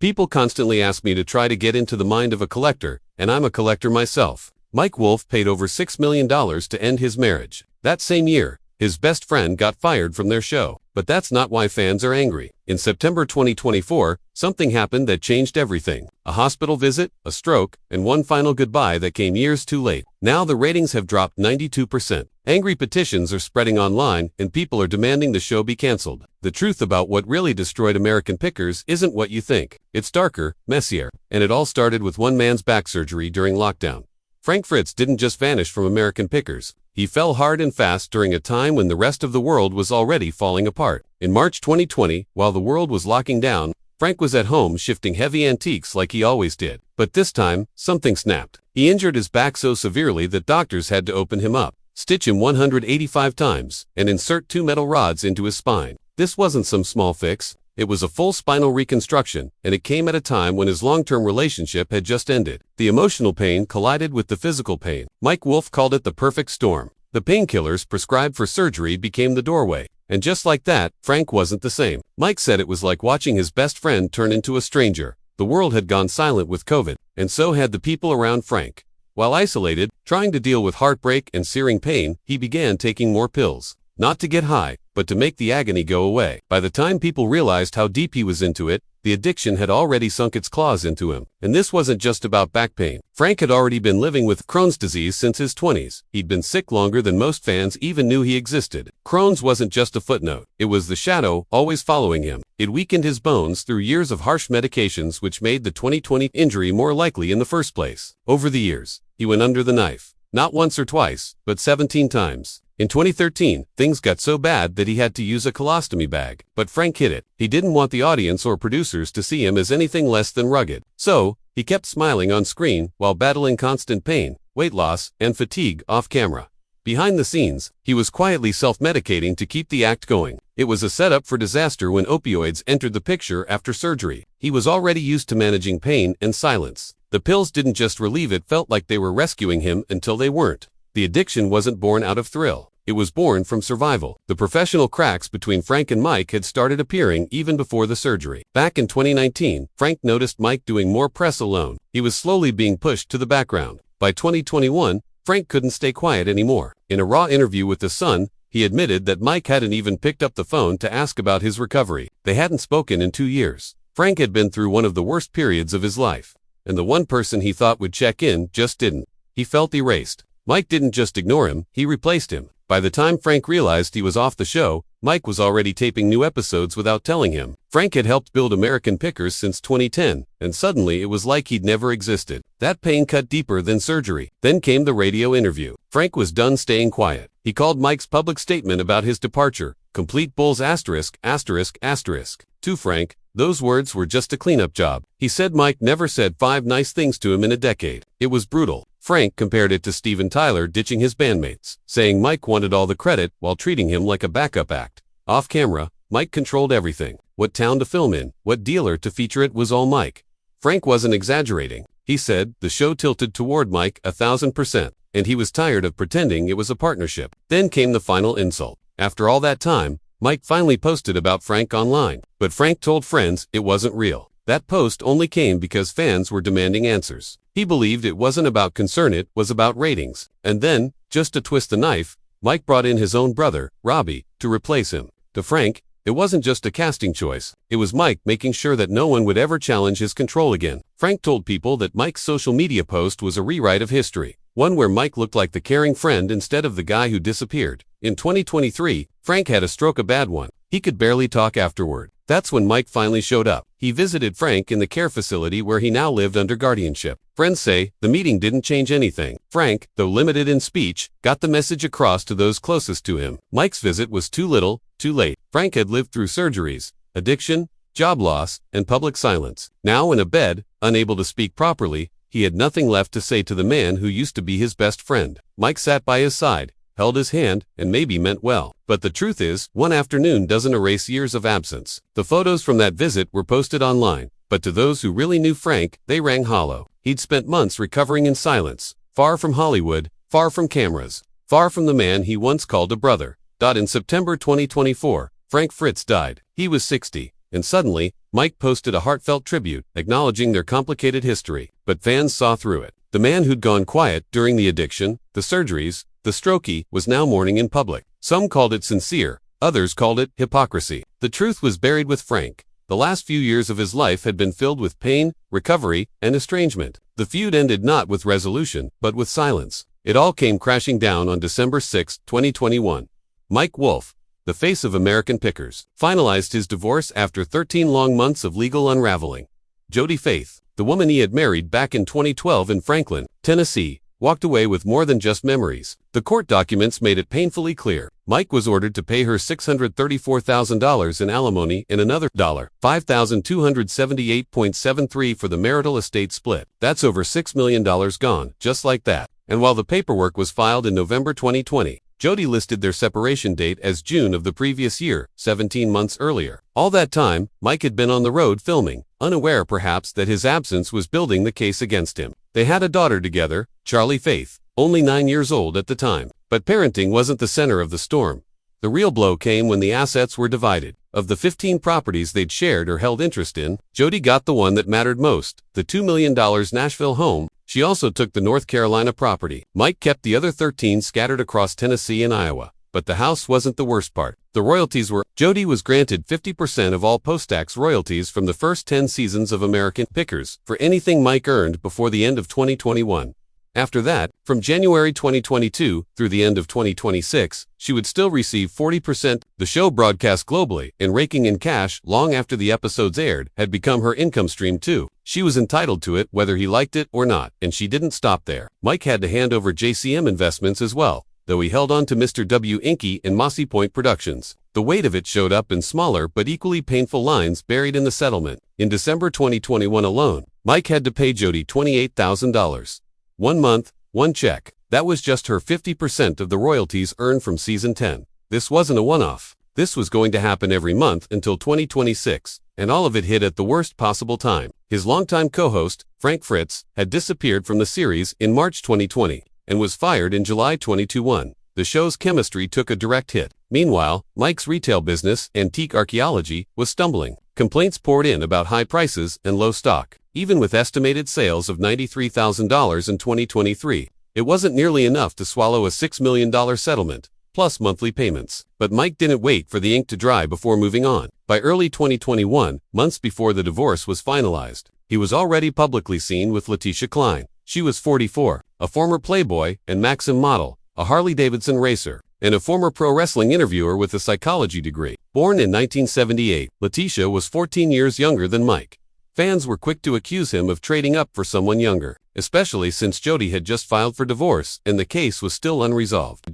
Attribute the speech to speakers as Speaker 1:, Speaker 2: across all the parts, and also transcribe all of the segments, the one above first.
Speaker 1: People constantly ask me to try to get into the mind of a collector, and I'm a collector myself. Mike Wolfe paid over $6 million to end his marriage. That same year, his best friend got fired from their show. But that's not why fans are angry. In September 2024, something happened that changed everything. A hospital visit, a stroke, and one final goodbye that came years too late. Now the ratings have dropped 92%. Angry petitions are spreading online, and people are demanding the show be canceled. The truth about what really destroyed American Pickers isn't what you think. It's darker, messier. And it all started with one man's back surgery during lockdown. Frank Fritz didn't just vanish from American Pickers. He fell hard and fast during a time when the rest of the world was already falling apart. In March 2020, while the world was locking down, Frank was at home shifting heavy antiques like he always did. But this time, something snapped. He injured his back so severely that doctors had to open him up, stitch him 185 times, and insert 2 metal rods into his spine. This wasn't some small fix. It was a full spinal reconstruction, and it came at a time when his long-term relationship had just ended. The emotional pain collided with the physical pain. Mike Wolfe called it the perfect storm. The painkillers prescribed for surgery became the doorway. And just like that, Frank wasn't the same. Mike said it was like watching his best friend turn into a stranger. The world had gone silent with COVID, and so had the people around Frank. While isolated, trying to deal with heartbreak and searing pain, he began taking more pills. Not to get high, but to make the agony go away. By the time people realized how deep he was into it, the addiction had already sunk its claws into him. And this wasn't just about back pain. Frank had already been living with Crohn's disease since his 20s. He'd been sick longer than most fans even knew he existed. Crohn's wasn't just a footnote. It was the shadow always following him. It weakened his bones through years of harsh medications, which made the 2020 injury more likely in the first place. Over the years, he went under the knife. Not once or twice, but 17 times. In 2013, things got so bad that he had to use a colostomy bag. But Frank hid it. He didn't want the audience or producers to see him as anything less than rugged. So, he kept smiling on screen while battling constant pain, weight loss, and fatigue off camera. Behind the scenes, he was quietly self-medicating to keep the act going. It was a setup for disaster when opioids entered the picture after surgery. He was already used to managing pain and silence. The pills didn't just relieve it, felt like they were rescuing him until they weren't. The addiction wasn't born out of thrill. It was born from survival. The professional cracks between Frank and Mike had started appearing even before the surgery. Back in 2019, Frank noticed Mike doing more press alone. He was slowly being pushed to the background. By 2021, Frank couldn't stay quiet anymore. In a raw interview with The Sun, he admitted that Mike hadn't even picked up the phone to ask about his recovery. They hadn't spoken in 2 years. Frank had been through one of the worst periods of his life, and the one person he thought would check in just didn't. He felt erased. Mike didn't just ignore him, he replaced him. By the time Frank realized he was off the show, Mike was already taping new episodes without telling him. Frank had helped build American Pickers since 2010, and suddenly it was like he'd never existed. That pain cut deeper than surgery. Then came the radio interview. Frank was done staying quiet. He called Mike's public statement about his departure complete bulls asterisk. To Frank, those words were just a cleanup job. He said Mike never said 5 nice things to him in a decade. It was brutal. Frank compared it to Steven Tyler ditching his bandmates, saying Mike wanted all the credit while treating him like a backup act. Off camera, Mike controlled everything. What town to film in, what dealer to feature it was all Mike. Frank wasn't exaggerating. He said the show tilted toward Mike 1,000%, and he was tired of pretending it was a partnership. Then came the final insult. After all that time, Mike finally posted about Frank online, but Frank told friends it wasn't real. That post only came because fans were demanding answers. He believed it wasn't about concern, it was about ratings. And then, just to twist the knife, Mike brought in his own brother, Robbie, to replace him. To Frank, it wasn't just a casting choice. It was Mike making sure that no one would ever challenge his control again. Frank told people that Mike's social media post was a rewrite of history, one where Mike looked like the caring friend instead of the guy who disappeared. In 2023, Frank had a stroke, a bad one. He could barely talk afterward. That's when Mike finally showed up. He visited Frank in the care facility where he now lived under guardianship. Friends say the meeting didn't change anything. Frank, though limited in speech, got the message across to those closest to him. Mike's visit was too little, too late. Frank had lived through surgeries, addiction, job loss, and public silence. Now in a bed, unable to speak properly, he had nothing left to say to the man who used to be his best friend. Mike sat by his side, held his hand, and maybe meant well. But the truth is, one afternoon doesn't erase years of absence. The photos from that visit were posted online, but to those who really knew Frank, they rang hollow. He'd spent months recovering in silence, far from Hollywood, far from cameras, far from the man he once called a brother. In September 2024, Frank Fritz died. He was 60, and suddenly, Mike posted a heartfelt tribute, acknowledging their complicated history. But fans saw through it. The man who'd gone quiet during the addiction, the surgeries, the strokey, was now mourning in public. Some called it sincere, others called it hypocrisy. The truth was buried with Frank. The last few years of his life had been filled with pain, recovery, and estrangement. The feud ended not with resolution, but with silence. It all came crashing down on December 6, 2021. Mike Wolfe, the face of American Pickers, finalized his divorce after 13 long months of legal unraveling. Jody Faith, the woman he had married back in 2012 in Franklin, Tennessee, walked away with more than just memories. The court documents made it painfully clear. Mike was ordered to pay her $634,000 in alimony and another $5,278.73 for the marital estate split. That's over $6 million gone, just like that. And while the paperwork was filed in November 2020, Jody listed their separation date as June of the previous year, 17 months earlier. All that time, Mike had been on the road filming, unaware perhaps that his absence was building the case against him. They had a daughter together, Charlie Faith, only 9 years old at the time. But parenting wasn't the center of the storm. The real blow came when the assets were divided. Of the 15 properties they'd shared or held interest in, Jody got the one that mattered most, the $2 million Nashville home. She also took the North Carolina property. Mike kept the other 13 scattered across Tennessee and Iowa. But the house wasn't the worst part. The royalties were. Jody was granted 50% of all post-tax royalties from the first 10 seasons of American Pickers for anything Mike earned before the end of 2021. After that, from January 2022 through the end of 2026, she would still receive 40%. The show broadcast globally, and raking in cash long after the episodes aired had become her income stream too. She was entitled to it whether he liked it or not, and she didn't stop there. Mike had to hand over JCM Investments as well, though he held on to Mr. W. Inky and Mossy Point Productions. The weight of it showed up in smaller but equally painful lines buried in the settlement. In December 2021 alone, Mike had to pay Jody $28,000. 1 month, 1 check. That was just her 50% of the royalties earned from season 10. This wasn't a one-off. This was going to happen every month until 2026, and all of it hit at the worst possible time. His longtime co-host, Frank Fritz, had disappeared from the series in March 2020 and was fired in July 2021. The show's chemistry took a direct hit. Meanwhile, Mike's retail business, Antique Archaeology, was stumbling. Complaints poured in about high prices and low stock. Even with estimated sales of $93,000 in 2023, it wasn't nearly enough to swallow a $6 million settlement, plus monthly payments. But Mike didn't wait for the ink to dry before moving on. By early 2021, months before the divorce was finalized, he was already publicly seen with Letitia Klein. She was 44, a former Playboy and Maxim model, a Harley-Davidson racer, and a former pro wrestling interviewer with a psychology degree. Born in 1978, Letitia was 14 years younger than Mike. Fans were quick to accuse him of trading up for someone younger, especially since Jody had just filed for divorce and the case was still unresolved.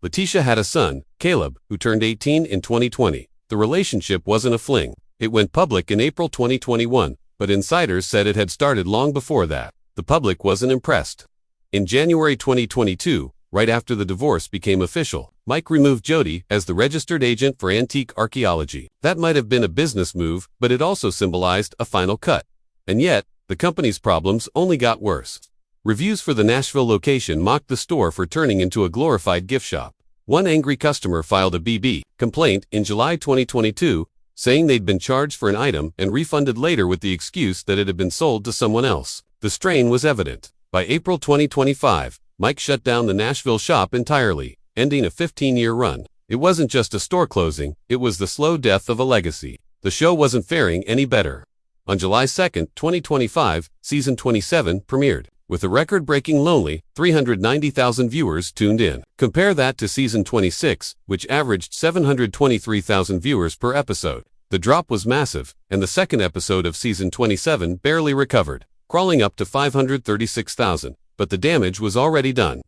Speaker 1: Letitia had a son, Caleb, who turned 18 in 2020. The relationship wasn't a fling. It went public in April 2021, but insiders said it had started long before that. The public wasn't impressed. In January 2022, right after the divorce became official, Mike removed Jody as the registered agent for Antique Archaeology. That might have been a business move, but it also symbolized a final cut. And yet, the company's problems only got worse. Reviews for the Nashville location mocked the store for turning into a glorified gift shop. One angry customer filed a BB complaint in July 2022, saying they'd been charged for an item and refunded later with the excuse that it had been sold to someone else. The strain was evident. By April 2025, Mike shut down the Nashville shop entirely, ending a 15-year run. It wasn't just a store closing, it was the slow death of a legacy. The show wasn't faring any better. On July 2, 2025, Season 27 premiered. With a record-breaking lonely 390,000 viewers tuned in. Compare that to Season 26, which averaged 723,000 viewers per episode. The drop was massive, and the second episode of Season 27 barely recovered, crawling up to 536,000. But the damage was already done.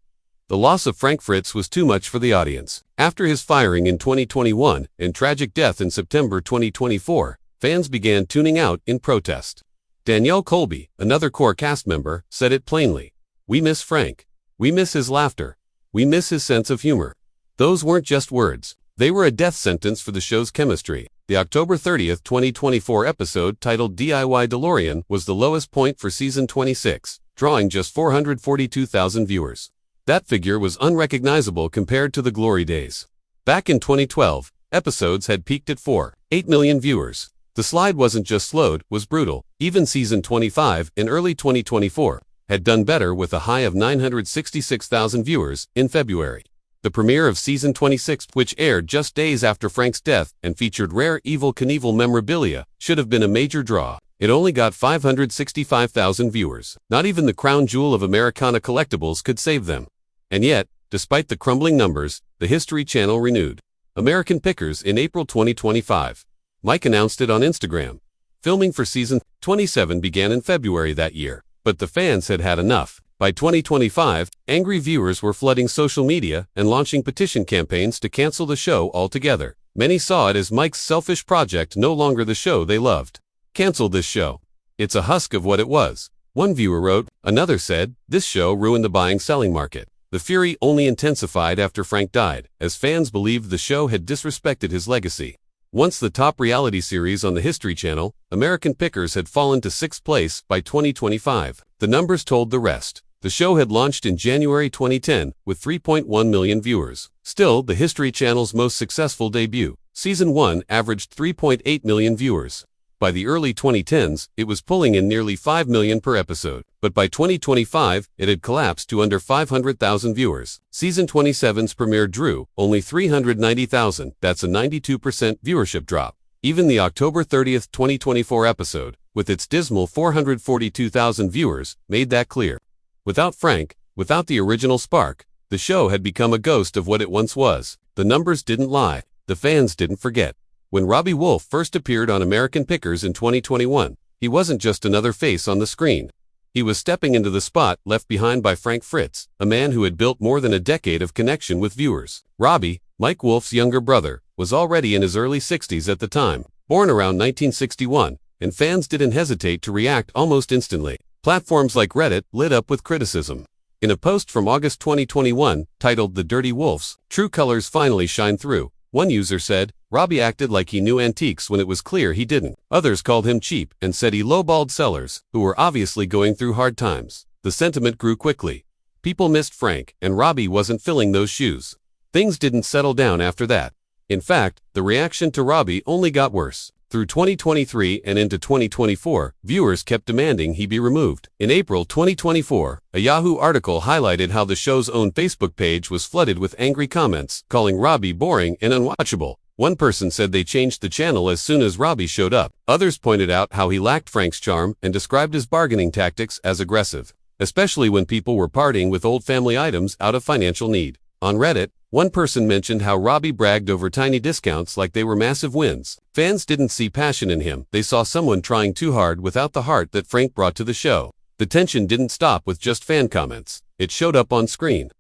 Speaker 1: The loss of Frank Fritz was too much for the audience. After his firing in 2021 and tragic death in September 2024, fans began tuning out in protest. Danielle Colby, another core cast member, said it plainly. "We miss Frank. We miss his laughter. We miss his sense of humor." Those weren't just words. They were a death sentence for the show's chemistry. The October 30, 2024 episode titled DIY DeLorean was the lowest point for Season 26, drawing just 442,000 viewers. That figure was unrecognizable compared to the glory days. Back in 2012, episodes had peaked at 4.8 million viewers. The slide wasn't just slowed, was brutal. Even season 25, in early 2024, had done better with a high of 966,000 viewers in February. The premiere of season 26, which aired just days after Frank's death and featured rare Evel Knievel memorabilia, should have been a major draw. It only got 565,000 viewers. Not even the crown jewel of Americana collectibles could save them. And yet, despite the crumbling numbers, the History Channel renewed American Pickers in April 2025. Mike announced it on Instagram. Filming for season 27 began in February that year, but the fans had had enough. By 2025, angry viewers were flooding social media and launching petition campaigns to cancel the show altogether. Many saw it as Mike's selfish project, no longer the show they loved. Cancel this show. It's a husk of what it was. One viewer wrote. Another said, this show ruined the buying-selling market. The fury only intensified after Frank died, as fans believed the show had disrespected his legacy. Once the top reality series on the History Channel, American Pickers had fallen to 6th place by 2025. The numbers told the rest. The show had launched in January 2010 with 3.1 million viewers. Still, the History Channel's most successful debut, Season 1, averaged 3.8 million viewers. By the early 2010s, it was pulling in nearly 5 million per episode, but by 2025, it had collapsed to under 500,000 viewers. Season 27's premiere drew only 390,000, that's a 92% viewership drop. Even the October 30, 2024 episode, with its dismal 442,000 viewers, made that clear. Without Frank, without the original spark, the show had become a ghost of what it once was. The numbers didn't lie, the fans didn't forget. When Robbie Wolfe first appeared on American Pickers in 2021, he wasn't just another face on the screen. He was stepping into the spot left behind by Frank Fritz, a man who had built more than a decade of connection with viewers. Robbie, Mike Wolfe's younger brother, was already in his early 60s at the time, born around 1961, and fans didn't hesitate to react almost instantly. Platforms like Reddit lit up with criticism. In a post from August 2021, titled The Dirty Wolves, True Colors Finally Shine Through, one user said, Robbie acted like he knew antiques when it was clear he didn't. Others called him cheap and said he lowballed sellers, who were obviously going through hard times. The sentiment grew quickly. People missed Frank, and Robbie wasn't filling those shoes. Things didn't settle down after that. In fact, the reaction to Robbie only got worse. Through 2023 and into 2024, viewers kept demanding he be removed. In April 2024, a Yahoo article highlighted how the show's own Facebook page was flooded with angry comments, calling Robbie boring and unwatchable. One person said they changed the channel as soon as Robbie showed up. Others pointed out how he lacked Frank's charm and described his bargaining tactics as aggressive, especially when people were parting with old family items out of financial need. On Reddit, one person mentioned how Robbie bragged over tiny discounts like they were massive wins. Fans didn't see passion in him, they saw someone trying too hard without the heart that Frank brought to the show. The tension didn't stop with just fan comments, it showed up on screen.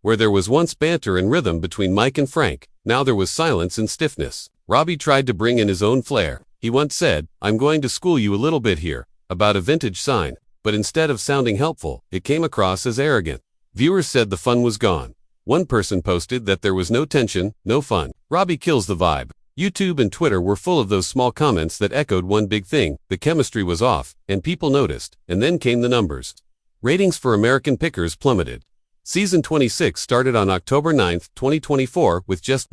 Speaker 1: Where there was once banter and rhythm between Mike and Frank, now there was silence and stiffness. Robbie tried to bring in his own flair. He once said, I'm going to school you a little bit here, about a vintage sign, but instead of sounding helpful, it came across as arrogant. Viewers said the fun was gone. One person posted that there was no tension, no fun. Robbie kills the vibe. YouTube and Twitter were full of those small comments that echoed one big thing: the chemistry was off, and people noticed. And then came the numbers. Ratings for American Pickers plummeted. Season 26 started on October 9, 2024, with just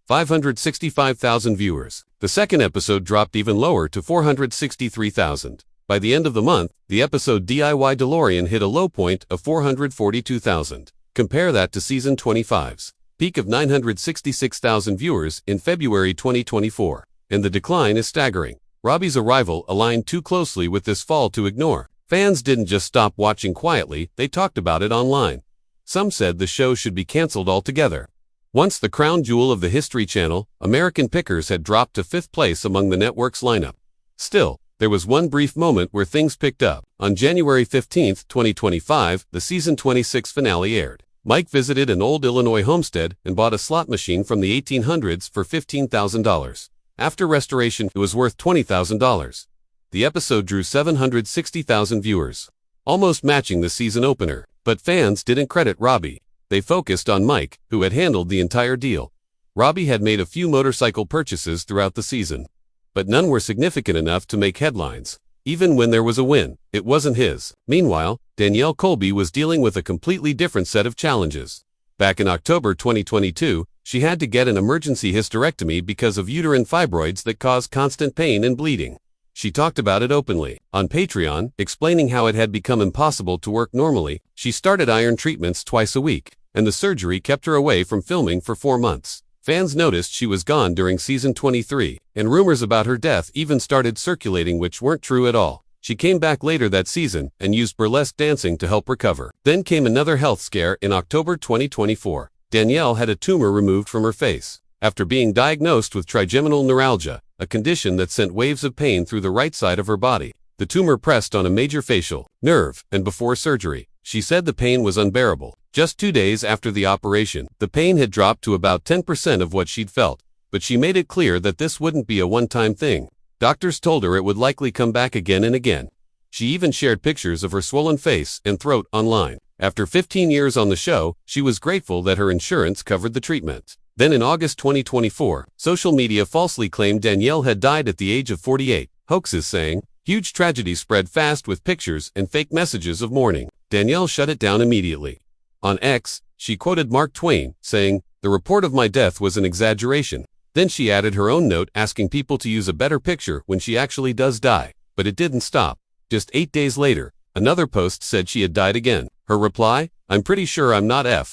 Speaker 1: 565,000 viewers. The second episode dropped even lower to 463,000. By the end of the month, the episode DIY DeLorean hit a low point of 442,000. Compare that to Season 25's peak of 966,000 viewers in February 2024. And the decline is staggering. Robbie's arrival aligned too closely with this fall to ignore. Fans didn't just stop watching quietly, they talked about it online. Some said the show should be canceled altogether. Once the crown jewel of the History Channel, American Pickers had dropped to 5th place among the network's lineup. Still, there was one brief moment where things picked up. On January 15, 2025, the Season 26 finale aired. Mike visited an old Illinois homestead and bought a slot machine from the 1800s for $15,000. After restoration, it was worth $20,000. The episode drew 760,000 viewers, almost matching the season opener. But fans didn't credit Robbie. They focused on Mike, who had handled the entire deal. Robbie had made a few motorcycle purchases throughout the season, but none were significant enough to make headlines. Even when there was a win, it wasn't his. Meanwhile, Danielle Colby was dealing with a completely different set of challenges. Back in October 2022, She had to get an emergency hysterectomy because of uterine fibroids that cause constant pain and bleeding. She talked about it openly on Patreon, explaining how it had become impossible to work normally. She started iron treatments twice a week, and the surgery kept her away from filming for 4 months. Fans noticed she was gone during season 23, and rumors about her death even started circulating which weren't true at all. She came back later that season and used burlesque dancing to help recover. Then came another health scare in October 2024. Danielle had a tumor removed from her face. After being diagnosed with trigeminal neuralgia, a condition that sent waves of pain through the right side of her body, the tumor pressed on a major facial nerve, and before surgery, she said the pain was unbearable. Just 2 days after the operation, the pain had dropped to about 10% of what she'd felt, but she made it clear that this wouldn't be a one-time thing. Doctors told her it would likely come back again and again. She even shared pictures of her swollen face and throat online. After 15 years on the show, she was grateful that her insurance covered the treatment. Then in August 2024, social media falsely claimed Danielle had died at the age of 48. Hoaxes saying, huge tragedy spread fast with pictures and fake messages of mourning. Danielle shut it down immediately. On X, she quoted Mark Twain, saying, "The report of my death was an exaggeration." Then she added her own note asking people to use a better picture when she actually does die. But it didn't stop. Just 8 days later, another post said she had died again. Her reply, "I'm pretty sure I'm not ******ing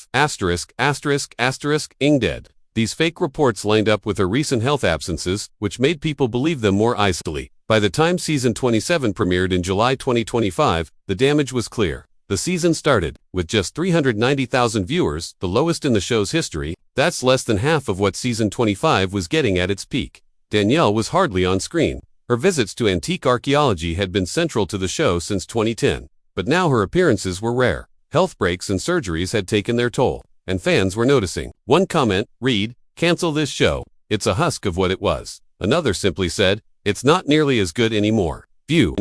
Speaker 1: dead." These fake reports lined up with her recent health absences, which made people believe them more easily. By the time season 27 premiered in July 2025, the damage was clear. The season started with just 390,000 viewers, the lowest in the show's history. That's less than half of what season 25 was getting at its peak. Danielle was hardly on screen. Her visits to antique archaeology had been central to the show since 2010, but now her appearances were rare. Health breaks and surgeries had taken their toll, and fans were noticing. One comment read, "Cancel this show. It's a husk of what it was." Another simply said, "It's not nearly as good anymore. View."